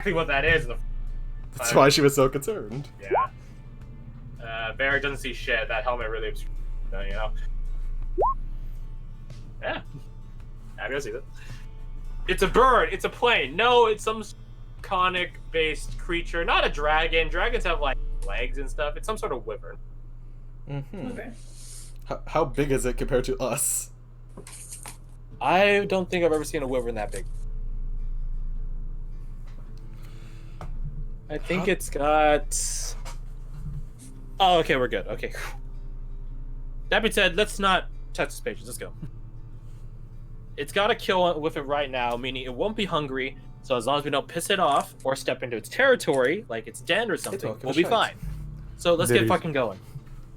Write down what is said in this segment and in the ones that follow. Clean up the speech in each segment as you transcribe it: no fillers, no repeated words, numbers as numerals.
exactly what that is. That's why she was so concerned. Yeah. Barry doesn't see shit. That helmet really obscures, you know. Yeah. Abby sees it. It's a bird. It's a plane. No, it's some conic-based creature. Not a dragon. Dragons have like legs and stuff. It's some sort of wyvern. Mm-hmm. Okay. How big is it compared to us? I don't think I've ever seen a wyvern that big. I think it's got... Oh, okay, we're good. Okay. That being said, let's not touch this page. Let's go. It's got to kill with it right now, meaning it won't be hungry, so as long as we don't piss it off or step into its territory, like its den or something, we'll be fine. So let's get fucking going.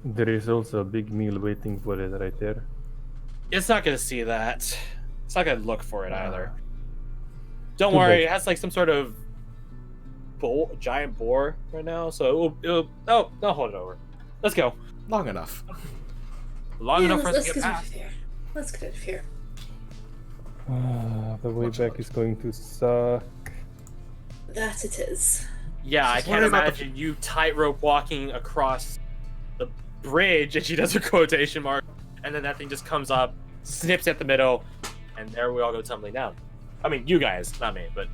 There is also a big meal waiting for it right there. It's not going to see that. It's not going to look for it either. Don't worry, it has like some sort of giant boar right now, so it'll hold it over. Let's go. Long enough. Long enough for us to get past. Let's get out of here. The way back is going to suck. That it is. Yeah, I can't imagine you tightrope walking across the bridge, and she does her quotation mark, and then that thing just comes up, snips at the middle, and there we all go tumbling down. I mean, you guys, not me, but...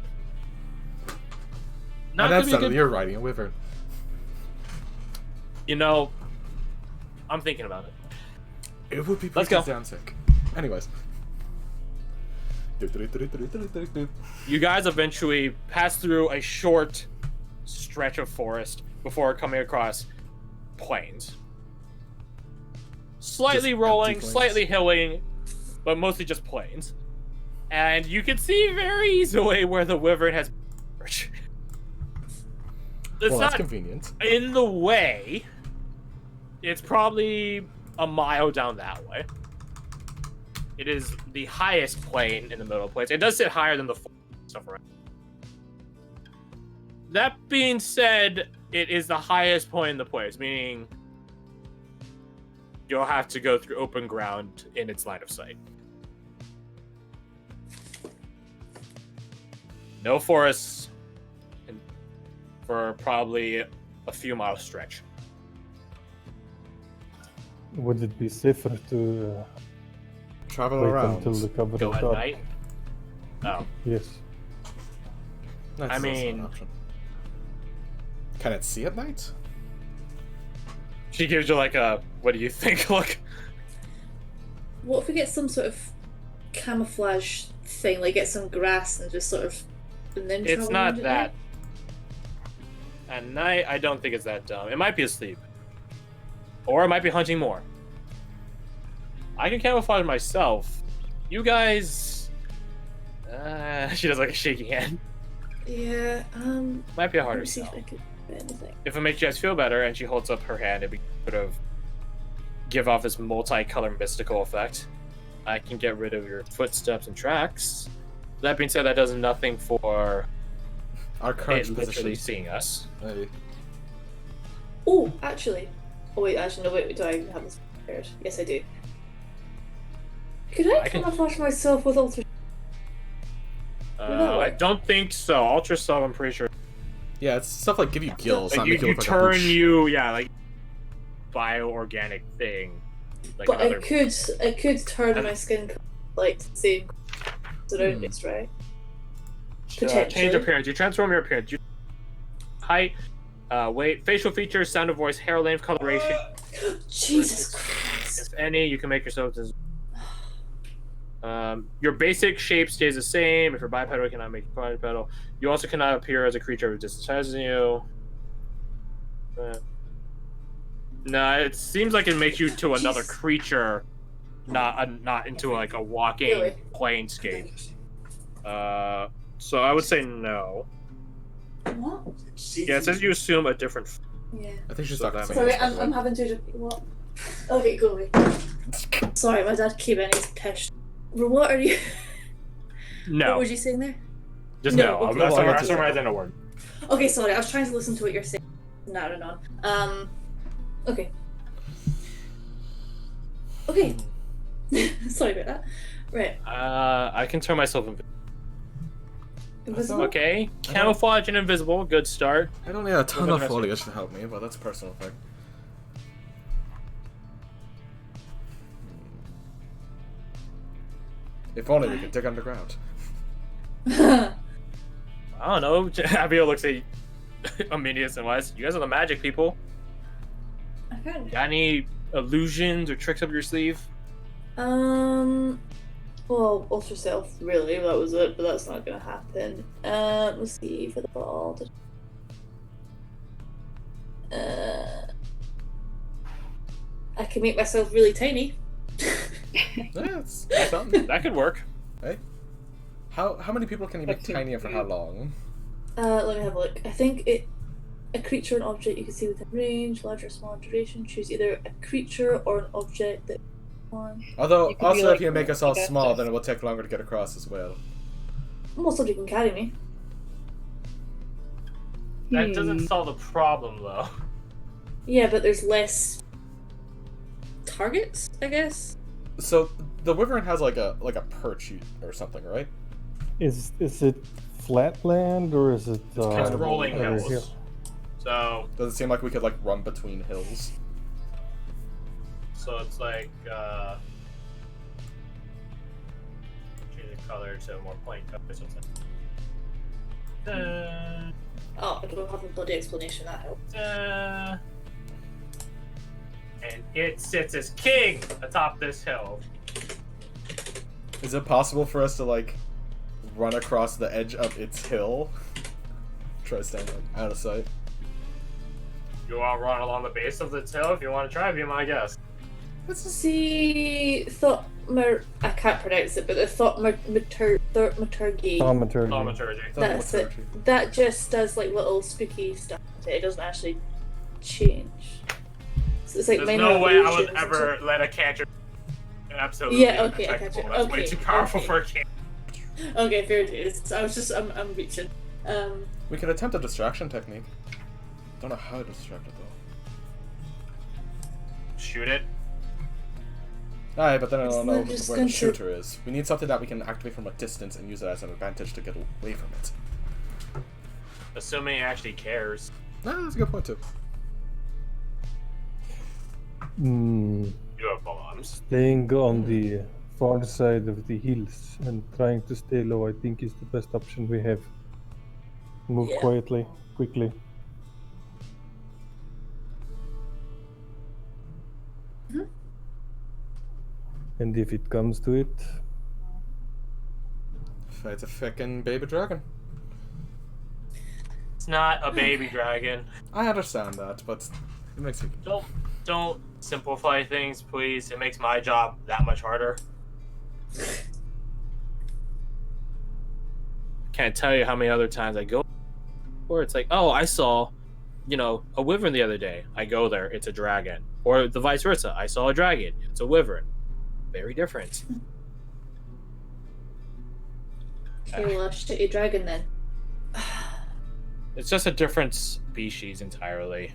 You're riding a wyvern. You know, I'm thinking about it. It would be Let's go. Damn sick. Anyways. You guys eventually pass through a short stretch of forest before coming across plains. Slightly rolling, slightly hilling, but mostly just plains. And you can see very easily where the wyvern has... It's well, not that's convenient. in the way. It's probably a mile down that way. It is the highest plane in the middle of the place. It does sit higher than the stuff around. That being said, it is the highest point in the place, meaning you'll have to go through open ground in its line of sight. No forests for probably a few mile stretch. Would it be safer to travel wait around until the cover Go is at up? night? Oh. Yes. That's I also mean- an option. Can it see at night? She gives you like a, what do you think, look? What if we get some sort of camouflage thing, like get some grass and just sort of... And then It's travel not around at that. night? At night, I don't think it's that dumb. It might be asleep. Or it might be hunting more. I can camouflage myself. You guys... she does like a shaky hand. Yeah, Might be a let harder me see sell. if I could do anything. If it makes you guys feel better, and she holds up her hand, it would sort of give off this multicolored mystical effect. I can get rid of your footsteps and tracks. That being said, that does nothing for Our current it literally position. seeing us. Hey. Oh, actually. Oh wait, actually no, wait, do I have this prepared? Yes, I do. Could I camouflage myself with ultra... I don't think so. Ultra Sub, I'm pretty sure. Yeah, it's stuff like give you gills. Like not you make you look like a turn bush. like bio-organic thing. Like But another... I could turn my skin color, like the same surroundings, right? change potentially. appearance. You transform your appearance. Height, weight, facial features, sound of voice, hair length, coloration. Jesus Christ. If any, you can make yourself as... your basic shape stays the same. If you're bipedal, you cannot make a quadrupedal. You also cannot appear as a creature of distance size than you. No, it seems like it makes you to another creature, not into like a walking Really? planescape. So I would say no. What? Yeah, it says you assume a different. Yeah. I think she's So talking that to Sorry, me. I'm having to... What? Okay, go away. Sorry, my dad came in, he's pissed. What are you... No, What was you saying there? just No, no. okay. I'm summarizing a word. Okay, sorry, I was trying to listen to what you're saying. Narrowing on. Okay. Okay. Sorry about that. Right. I can turn myself invisible. Invisible? Okay, camouflage and invisible, good start. I don't need a ton What of about the rest of you? foliage to help me, but that's a personal thing. If only we could dig underground. I don't know. Abigail looks at Aminius and Wes. You guys are the magic people. I can't. Got any illusions or tricks up your sleeve? Well, alter self, really, that was it, but that's not gonna happen. Let's see, for the ball. I can make myself really tiny. That's Something that could work. Hey, how many people can you make tiny and for how long? Let me have a look. I think a creature or an object you can see within range, larger or smaller duration. Choose either a creature or an object that on. Although, You could be also like if you make us all Augustus. small, then it will take longer to get across as well. Almost somebody can carry me. That doesn't solve the problem, though. Yeah, but there's less targets, I guess. So the wyvern has like a perch or something, right? Is it flat land or is it? It's rolling other hills. hill? So Does it seem like we could like run between hills? it's like change the color to a more plain color. So it's like Oh, I don't have a bloody explanation, that helps. and it sits as king atop this hill. Is it possible for us to like run across the edge of its hill? Try to stand like out of sight. You want to run along the base of the hill if you want to try, be my guest. See, I can't pronounce it, but the thaumaturgy. Thaumaturgy. Thaumaturgy. That's it. That just does like little spooky stuff. It doesn't actually change. So it's like There's minor no way I would illusions and ever let a cantrip absolutely Yeah, okay, I detectable. catch it. That's way Okay, too powerful okay. for a cantrip. stuff. Okay, fair dues. I'm reaching. We could attempt a distraction technique. Don't know how to distract it though. Shoot it. Alright, but then I don't know I'm just where the going to- shooter is. We need something that we can activate from a distance and use it as an advantage to get away from it. Assuming it actually cares. Nah, that's a good point too. Hmm. You have bombs. Staying on the far side of the hills and trying to stay low, I think, is the best option we have. Move Yeah. quietly, quickly. Mhm. And if it comes to it, Fight a feckin' baby dragon. It's not a baby dragon. I understand that, but it makes it. Don't simplify things, please. It makes my job that much harder. Can't tell you how many other times I go where it's like, oh, I saw, a wyvern the other day. I go there, it's a dragon. Or the vice versa. I saw a dragon, it's a wyvern. Very different. Okay, well, I'll shoot a dragon then. It's just a different species entirely.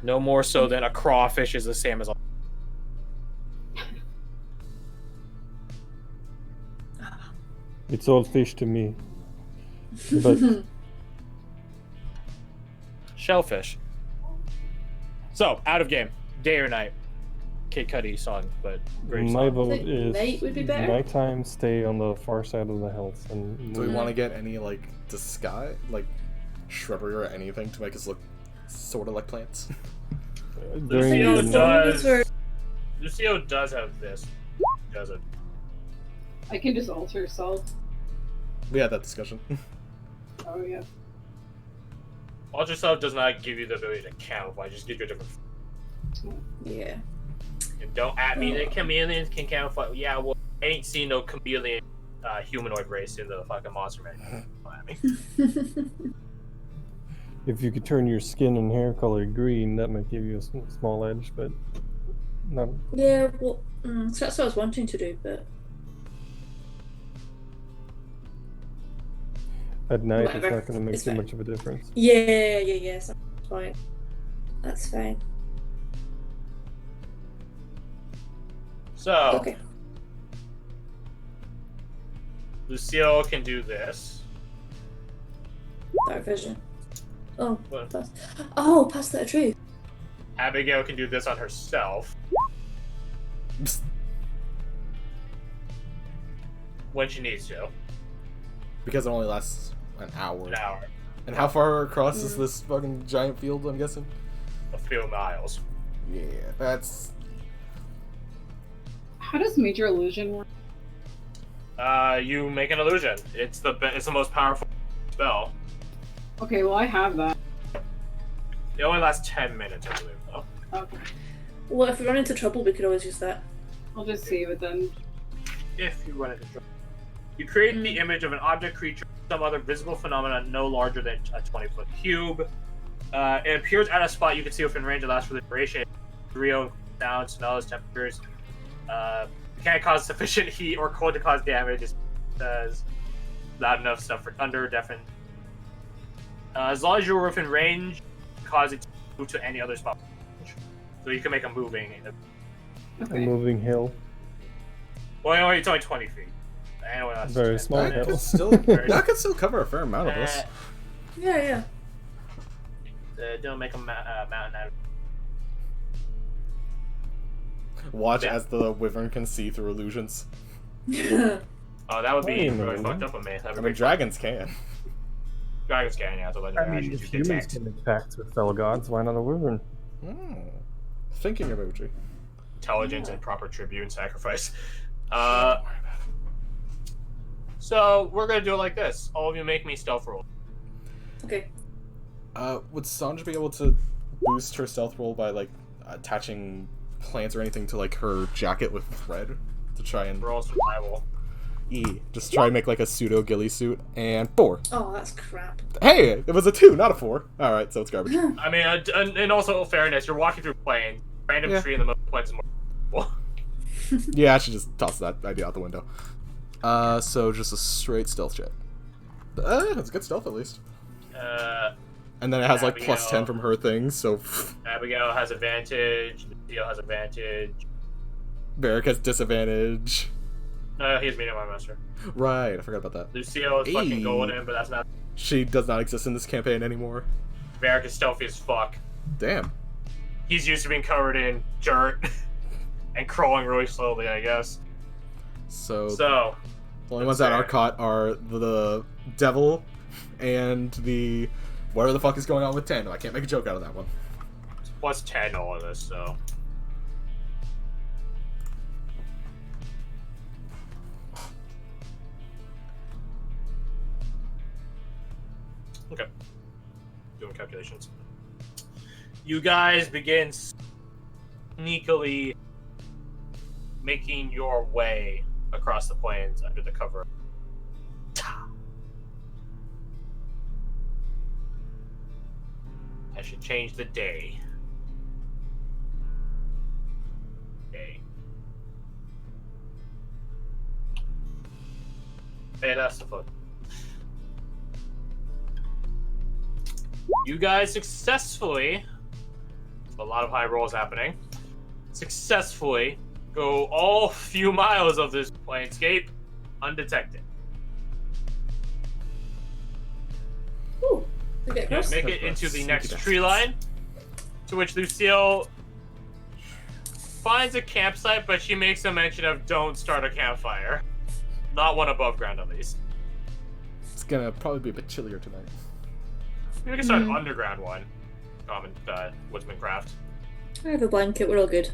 No more so than a crawfish is the same as a... it's all fish to me. But shellfish. So, out of game. Day or night. Kid Cudi song, but great my song. vote think is night would be better? nighttime. Stay on the far side of the hills and Do we move. want to get any like disguise, like shrubbery or anything to make us look sort of like plants? during Lucio the does. night- Lucio does have this. Does it? I can just alter self. We had that discussion. Oh yeah. Ultrasound does not give you the ability to camouflage, just give you a different. Yeah. And don't at me that chameleons can camouflage. Yeah, well, I ain't seen no chameleon humanoid race in the fucking monster man. Don't at me. If you could turn your skin and hair color green, that might give you a small edge, but not. Yeah, well, so that's what I was wanting to do, but At night, Whatever. it's not going to make It's too fine. much of a difference. yeah, so that's fine. That's fine. So, Okay. Lucille can do this. Dark vision. Oh, What? pass that tree. Abigail can do this on herself. When she needs to. Because it only lasts an hour. An hour. And how far across is this fucking giant field, I'm guessing? A few miles. Yeah, that's... How does Major Illusion work? You make an illusion. It's the most powerful spell. Okay, well I have that. It only lasts 10 minutes, I believe, though. Okay. Well, if we run into trouble, we could always use that. I'll just save it then. If you run into trouble. You create the image of an object, creature, some other visible phenomenon no larger than a 20-foot cube. It appears at a spot you can see within range and lasts for the duration. Real sound, smells, temperatures. It can't cause sufficient heat or cold to cause damage. It says loud enough stuff for thunder, deafen. As long as you're within range, cause it to move to any other spot. So you can make a moving. A Okay. moving hill. Well, it's only 20 feet. Anyway, that's Very small That hill. could still, that could still cover a fair amount of this. Yeah. Don't make a mountain out of Watch as the wyvern can see through illusions. Oh, that would be Wait a really minute. fucked up on me. That'd be I mean, pretty dragons can. fun. Dragons can, yeah. It's a I legendary. mean, Actually, if you take humans tanks. can make pacts with fellow gods, why not a wyvern? Thinking emoji. Intelligence and proper tribute and sacrifice. Uh, So we're gonna do it like this. All of you make me stealth roll. Okay. Would Sandra be able to boost her stealth roll by like attaching plants or anything to like her jacket with thread to try and Roll survival. just try and make like a pseudo ghillie suit? And 4. Oh, that's crap. Hey, it was a 2, not a 4. All right, so it's garbage. I mean, and also fairness, you're walking through plains. Random Yeah. tree in the middle of the plains is more. Yeah, I should just toss that idea out the window. So just a straight stealth check. It's good stealth at least. And then it has like plus Abigail. 10 from her things, so Abigail has advantage. Lucille has advantage. Varric has disadvantage. No, he has medium armor master. Right, I forgot about that. Lucille is Hey. fucking golden, but that's not. She does not exist in this campaign anymore. Varric is stealthy as fuck. Damn. He's used to being covered in dirt and crawling really slowly, I guess. So, So, the only ones that are fair. caught are the devil and the whatever the fuck is going on with Tandem. I can't make a joke out of that one. plus 10 all of this, so. Okay. Doing calculations. You guys begin sneakily making your way across the plains under the cover of I should change the day. Okay. Hey, that's the fun. You guys successfully, a lot of high rolls happening, successfully go all few miles of this planescape undetected. Ooh, we get You across. make it into the next tree line, to which Lucille finds a campsite, but she makes a mention of don't start a campfire. Not one above ground, at least. It's gonna probably be a bit chillier tonight. We can start an underground one. Common woodsman craft. I have a blanket, we're all good.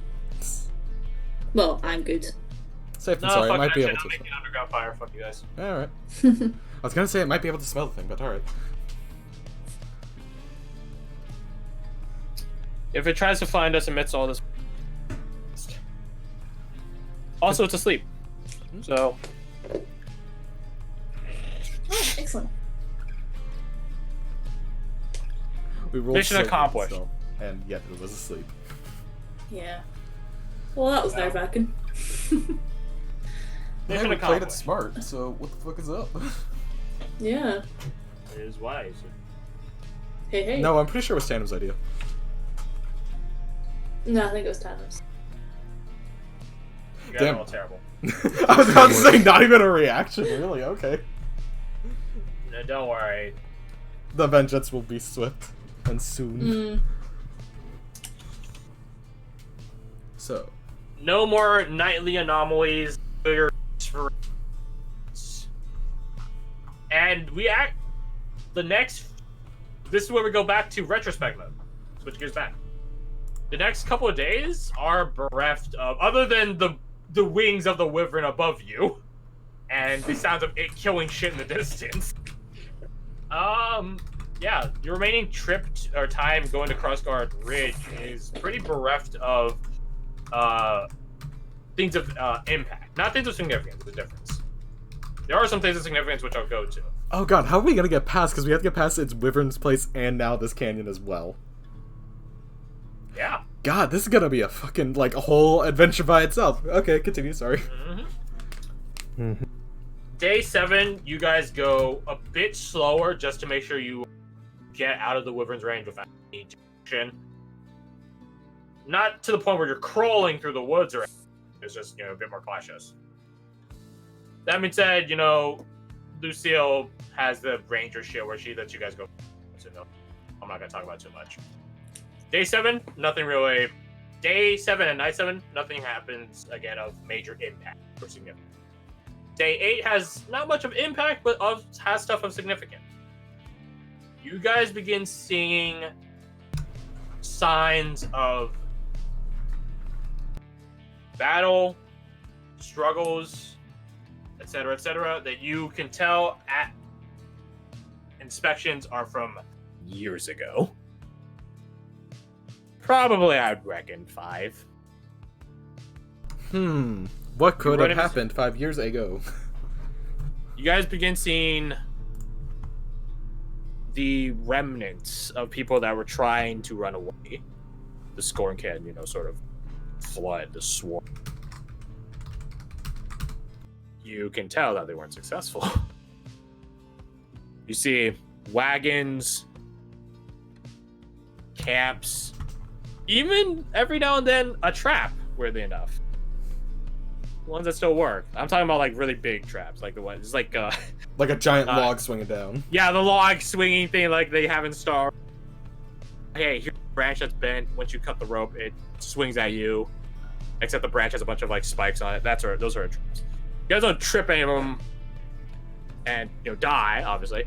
Well, I'm good. Safe and No, sorry, fuck it might that be shit. able I'm to. making an underground fire. Fuck you guys. Alright. I was gonna say it might be able to smell the thing, but alright. If it tries to find us amidst all this. Also, it's asleep. So, Oh, excellent. We rolled Mission so good accomplished. still, and yet it was asleep. Yeah. Well, that was Wow. nerve-wracking. mission We played it accomplished. smart, so what the fuck is up? Yeah. It is wise. Hey, hey. No, I'm pretty sure it was Tandem's idea. No, I think it was Thanos. You guys Damn. are all terrible. I was about to say, not even a reaction, really? Okay. No, don't worry. The vengeance will be swift and soon. So. No more nightly anomalies. And we act. The next. This is where we go back to retrospect mode. Switch gears back. The next couple of days are bereft of, other than the wings of the wyvern above you, and the sounds of it killing shit in the distance. Yeah, your remaining trip or time going to Crossguard Ridge is pretty bereft of things of impact. Not things of significance, there's a difference. There are some things of significance which I'll go to. Oh god, how are we gonna get past? Because we have to get past its wyvern's place and now this canyon as well. Yeah. God, this is gonna be a fucking, like, a whole adventure by itself. Okay, continue, sorry. Day 7, you guys go a bit slower just to make sure you get out of the wyvern's range without any action. Not to the point where you're crawling through the woods or anything. It's just, a bit more cautious. That being said, Lucille has the ranger shit where she lets you guys go. So no, I'm not gonna talk about it too much. Day 7, nothing really. Day 7 and night 7, nothing happens again of major impact or significance. Day 8 has not much of impact, but has stuff of significance. You guys begin seeing signs of battle, struggles, etc., that you can tell at inspections are from years ago. Probably, I'd reckon 5. What could have happened 5 years ago? You guys begin seeing the remnants of people that were trying to run away. The Scorn can, sort of flood the swarm. You can tell that they weren't successful. You see wagons, camps, even every now and then a trap, weirdly enough. Ones that still work. I'm talking about like really big traps, like the ones, it's like like a giant log swinging down. Yeah, the log swinging thing like they have in Star. Hey, here's a branch that's bent. Once you cut the rope, it swings at you. Except the branch has a bunch of like spikes on it. Those are traps. You guys don't trip any of them and die, obviously.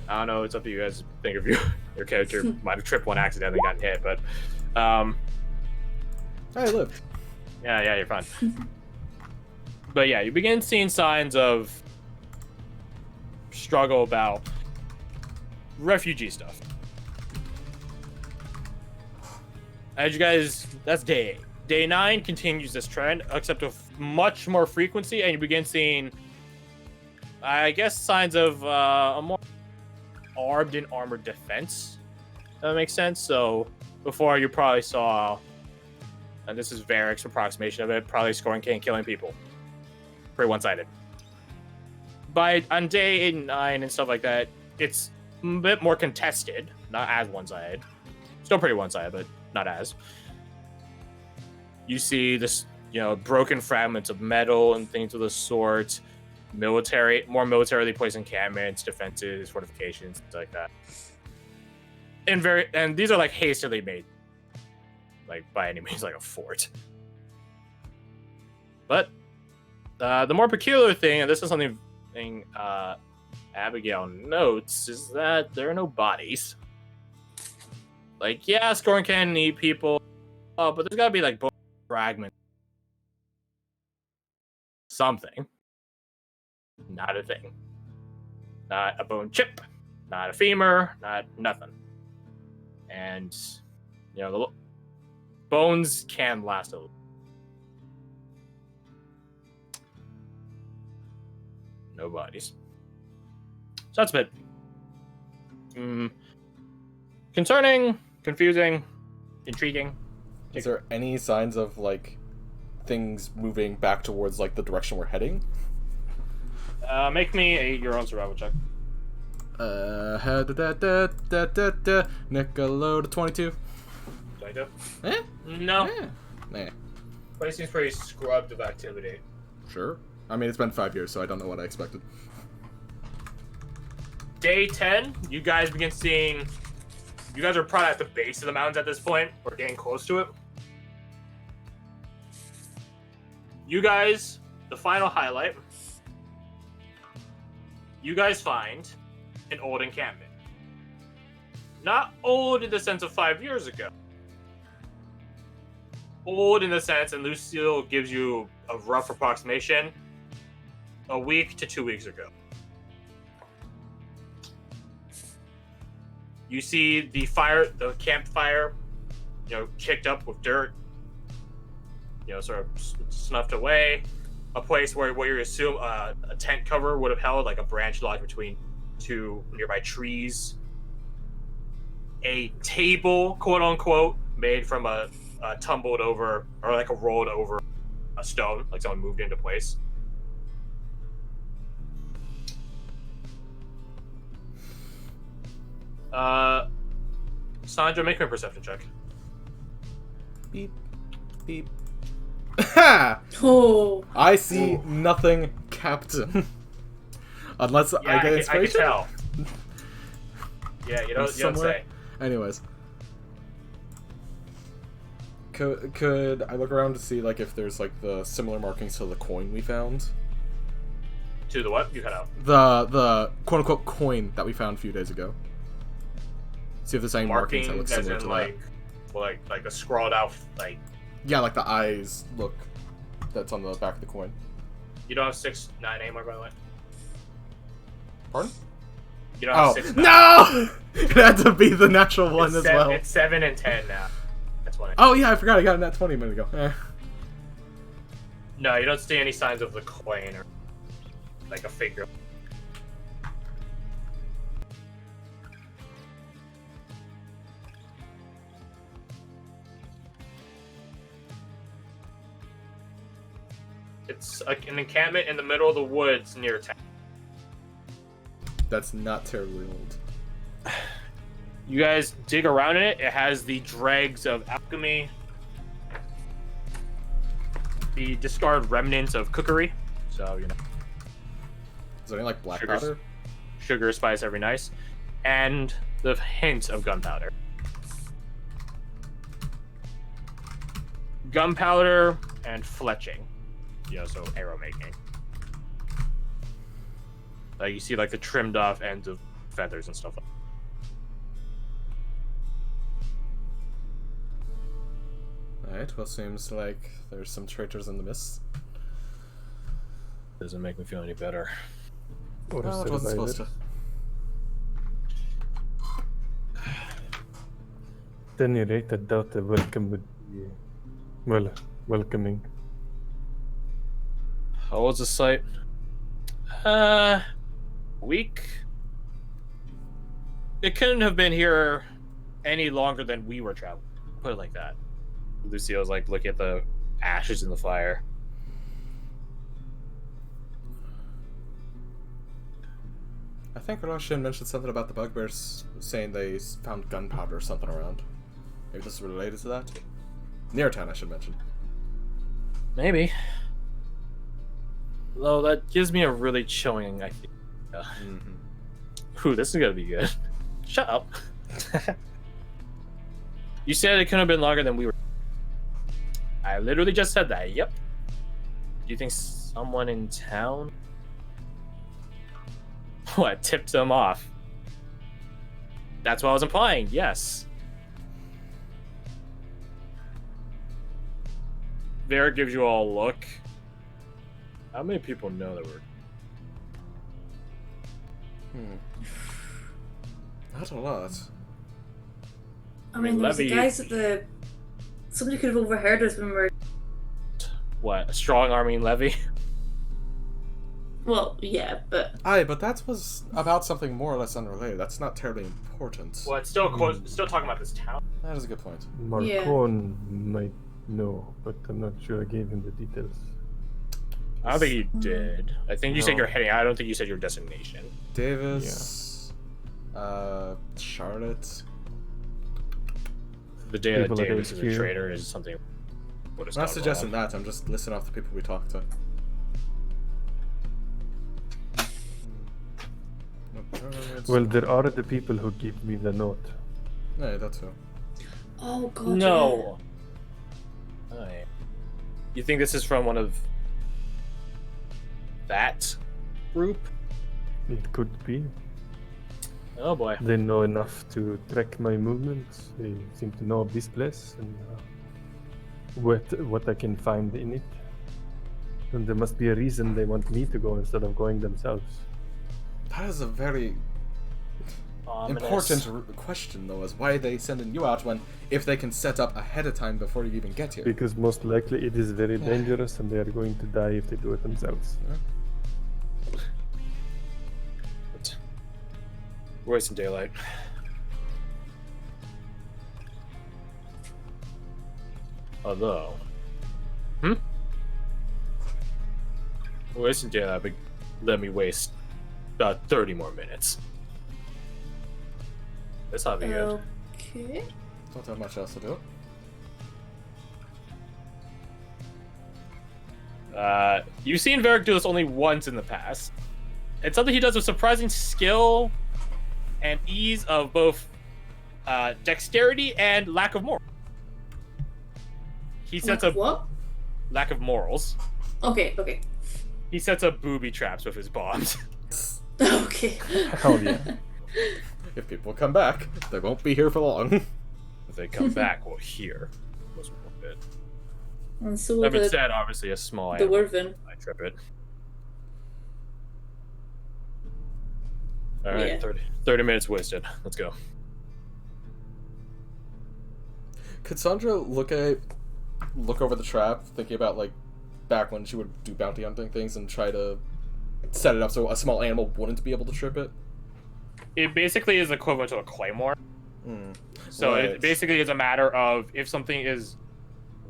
I don't know, it's up to you guys to think of your character might have tripped one accidentally and gotten hit, but I lived. Yeah, you're fine. But yeah, you begin seeing signs of struggle about refugee stuff. As you guys, that's day 8. Day 9 continues this trend, except with much more frequency, and you begin seeing, I guess, signs of a more armed and armored defense. That makes sense. So before you probably saw, and this is Varric's approximation of it, probably scoring K and killing people. Pretty one-sided. On day 8 and 9 and stuff like that, it's a bit more contested, not as one-sided. Still pretty one-sided, but not as. You see this, broken fragments of metal and things of the sort. More militarily placed encampments, defenses, fortifications, things like that. And these are like hastily made, like by any means, like a fort. But the more peculiar thing, and this is something Abigail notes, is that there are no bodies. Like, yeah, Scorn can need people, but there's gotta be like bone fragments. Something. Not a thing. Not a bone chip. Not a femur. Not nothing. And, the bones can last a little. No bodies. So that's a bit concerning, confusing, intriguing. Is there any signs of like things moving back towards like the direction we're heading? Make me your own survival check. Niccolo to 22. 22? Eh? No. Nah. Place seems pretty scrubbed of activity. Sure. I mean, it's been 5 years, so I don't know what I expected. Day 10, you guys begin seeing... You guys are probably at the base of the mountains at this point, or getting close to it. You guys, the final highlight, you guys find an old encampment. Not old in the sense of 5 years ago. Old in the sense, and Lucille gives you a rough approximation, a week to 2 weeks ago. You see the campfire, kicked up with dirt, sort of snuffed away. A place where you assume a tent cover would have held, like a branch lodged between two nearby trees. A table, quote unquote, made from a tumbled over, or like a rolled over a stone, like someone moved into place. Sandra, make me a perception check. Beep, beep. Ha! Oh. I see nothing, Captain. Unless I get inspiration. I can tell. Yeah, you don't say. Anyways. Could I look around to see like if there's like the similar markings to the coin we found? To the what? You cut out. The quote unquote coin that we found a few days ago. See if there's any markings that look similar to that. Like a scrawled out like. Yeah, like the eyes look. That's on the back of the coin. You don't have 6-9 anymore, by the way. Pardon? You don't have 6-9. No! It had to be the natural one as well. It's 7 and 10 now. That's what. Oh yeah, I forgot. I got a nat 20 a minute ago. No, you don't see any signs of the coin or like a figure. It's an encampment in the middle of the woods near town. That's not terribly old. You guys dig around in it. It has the dregs of alchemy, the discarded remnants of cookery. So, Is there any like black sugar, powder? Sugar, spice, every nice. And the hint of gunpowder. Gunpowder and fletching. So arrow making. Like you see like the trimmed off ends of feathers and stuff. Alright, well seems like there's some traitors in the mist. Doesn't make me feel any better. It wasn't supposed to. At any rate, I doubt the welcome would be welcoming. How old's the site? Week? It couldn't have been here any longer than we were traveling. Put it like that. Lucille's like looking at the ashes in the fire. I think Roshan mentioned something about the bugbears saying they found gunpowder or something around. Maybe this is related to that? Near town, I should mention. Maybe. Though that gives me a really chilling, I think. Ooh, this is gonna be good. Shut up. You said it couldn't have been longer than we were. I literally just said that. Yep. Do you think someone in town? What, tipped them off? That's what I was implying. Yes. Vera gives you all a look. How many people know that we're... Not a lot. I mean, there was the guys at the... Somebody could have overheard us when we were... What, a strong army levy? Well, yeah, but... Aye, but that was about something more or less unrelated. That's not terribly important. Well, it's still still talking about this town. That is a good point. Marcon might know, but I'm not sure I gave him the details. I don't think you did. I think you said you're heading. I don't think you said your destination. Davis, Charlotte. The day that Davis is a traitor is something. what is I'm not suggesting that. I'm just listing off the people we talked to. Well, there are the people who give me the note. Yeah, that too. Oh god. No. Alright. You think this is from one of that group? It could be. Oh boy. They know enough to track my movements. They seem to know of this place and what I can find in it. And there must be a reason they want me to go instead of going themselves. That is a very important question, though, is why are they sending you out when if they can set up ahead of time before you even get here? Because most likely it is very dangerous and they are going to die if they do it themselves. Yeah. We're wasting daylight. Although, we're wasting daylight, but let me waste about 30 more minutes. That's not good. Okay. Don't have much else to do. You've seen Varric do this only once in the past. It's something he does with surprising skill and ease of both dexterity and lack of morals. He sets up what? lack of morals. Okay. He sets up booby traps with his bombs. Okay. Hell yeah. If people come back, they won't be here for long. If they come back, we'll hear. Was a bit. And so That being the said, obviously a small the animal. Werven. I trip it. All right, Yeah. 30 minutes wasted. Let's go. Could Sandra look over the trap, thinking about like back when she would do bounty hunting things and try to set it up so a small animal wouldn't be able to trip it? It basically is equivalent to a claymore. So Right. it basically is a matter of if something is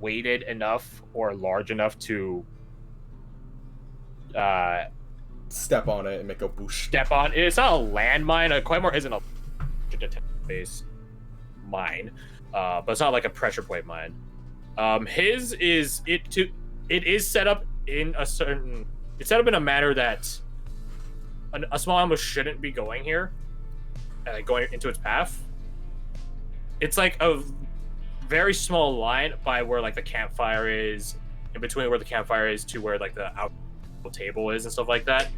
weighted enough or large enough to Step on it and make a boosh. step on. It's not a landmine. A claymore isn't a base mine, but it's not like a pressure plate mine. His is it is set up in a certain. It's set up in a manner that a small animal shouldn't be going here, going into its path. It's like a very small line by where like the campfire is, in between where the campfire is to where like the out table is and stuff like that.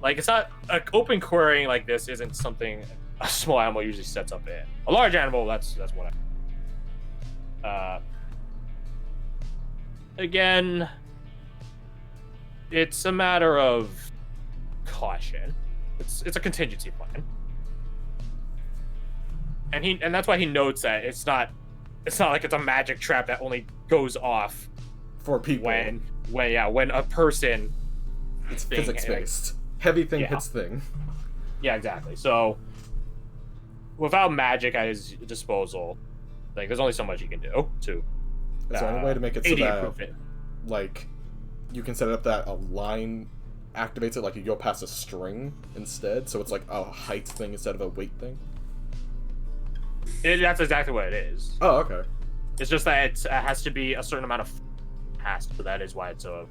Like it's not like open quarrying like this isn't something a small animal usually sets up in. A large animal, that's what again, it's a matter of caution. It's a contingency plan. And that's why he notes that it's not like it's a magic trap that only goes off For people. when a person It's thing, physics-based. Heavy thing Yeah. hits thing. Yeah, exactly. So without magic at his disposal, like there's only so much he can do to Is there any way to make it so 80 that, improvement. like, you can set it up that a line activates it, like you go past a string instead, so it's like a height thing instead of a weight thing? That's exactly what it is. Oh, okay. It's just that it has to be a certain amount of past, so that is why it's a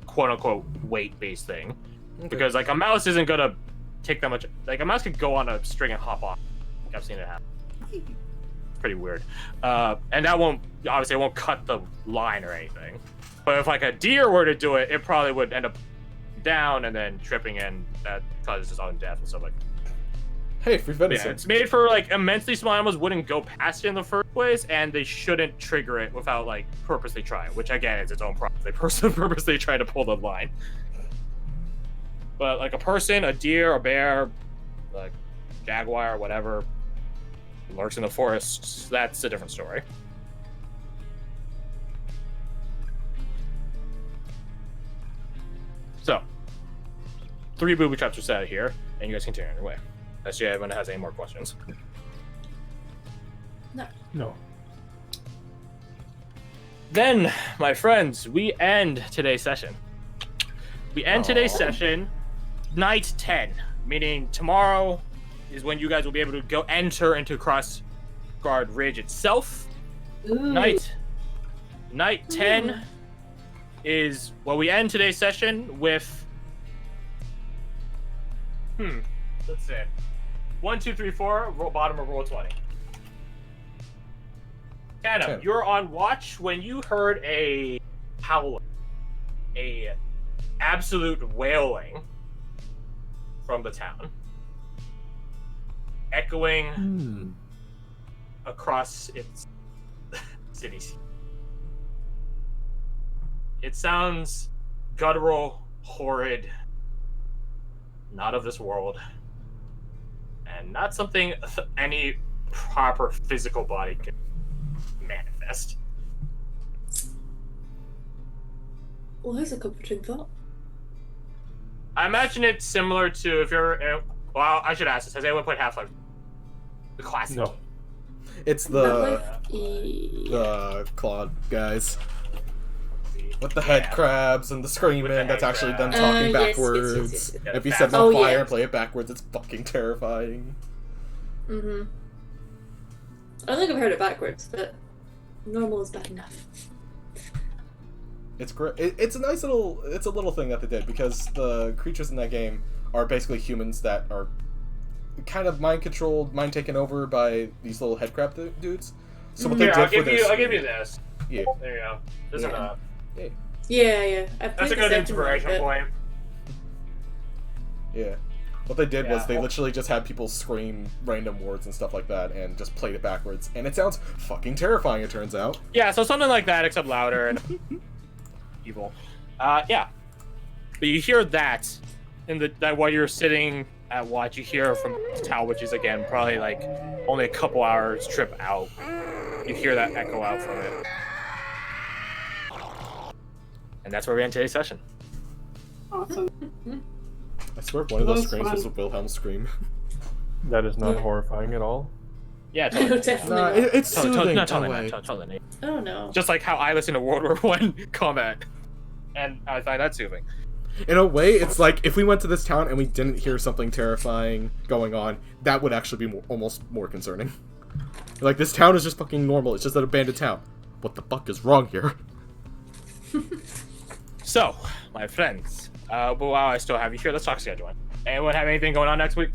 quote-unquote weight-based thing. Okay. Because like a mouse isn't gonna take that much. Like a mouse could go on a string and hop off. Like, I've seen it happen. It's pretty weird. And that won't obviously it won't cut the line or anything. But if like a deer were to do it, it probably would end up down and then tripping, and that causes its own death and stuff like that. Hey, free venison. Yeah, it's made for like immensely small animals wouldn't go past it in the first place, and they shouldn't trigger it without like purposely trying, which again is its own problem. They purposely try to pull the line. But like a person, a deer, a bear, like jaguar, whatever, lurks in the forest, that's a different story. So, 3 booby traps are set out here, and you guys continue on your way. Unless anyone has any more questions. No. Then, my friends, we end today's session. We end today's session night 10, meaning tomorrow is when you guys will be able to go enter into Crossguard Ridge itself. Ooh. Night Night 10 is, well, we end today's session with, let's see. 1, 2, 3, 4, roll bottom of roll 20. Anna, you're on watch when you heard a howl, a absolute wailing from the town, echoing across its cities. It sounds guttural, horrid, not of this world, and not something any proper physical body can manifest. Well, here's a comforting thought. I imagine it's similar to if you're. Well, I should ask this. Has anyone played Half-Life? The classic. No. It's the Claude guys. With the head crabs and the screaming, that's actually them talking backwards. Yes. If you set it on fire and play it backwards, it's fucking terrifying. I don't think I've heard it backwards, but normal is bad enough. It's great. It's a nice little. It's a little thing that they did because the creatures in that game are basically humans that are kind of mind controlled, mind taken over by these little head crab dudes. So what they did I'll for this, I'll give you this. Yeah. There you go. This is enough. Yeah. That's a good inspiration point. Yeah. What they did was they literally just had people scream random words and stuff like that and just played it backwards. And it sounds fucking terrifying, it turns out. Yeah, so something like that, except louder and evil. Yeah. But you hear that that while you're sitting at watch, you hear from Tao, which is, again, probably like only a couple hours trip out. You hear that echo out from it. And that's where we end today's session. Awesome. I swear one of those screams was a Wilhelm scream. That is not horrifying at all. Yeah, totally. Definitely Nah, not. it's soothing. Totally. Oh no. Just like how I listen to World War I combat. And I find that soothing. In a way, it's like if we went to this town and we didn't hear something terrifying going on, that would actually be almost more concerning. Like, this town is just fucking normal. It's just an abandoned town. What the fuck is wrong here? So, my friends, but while I still have you here, let's talk scheduling. Anyone have anything going on next week?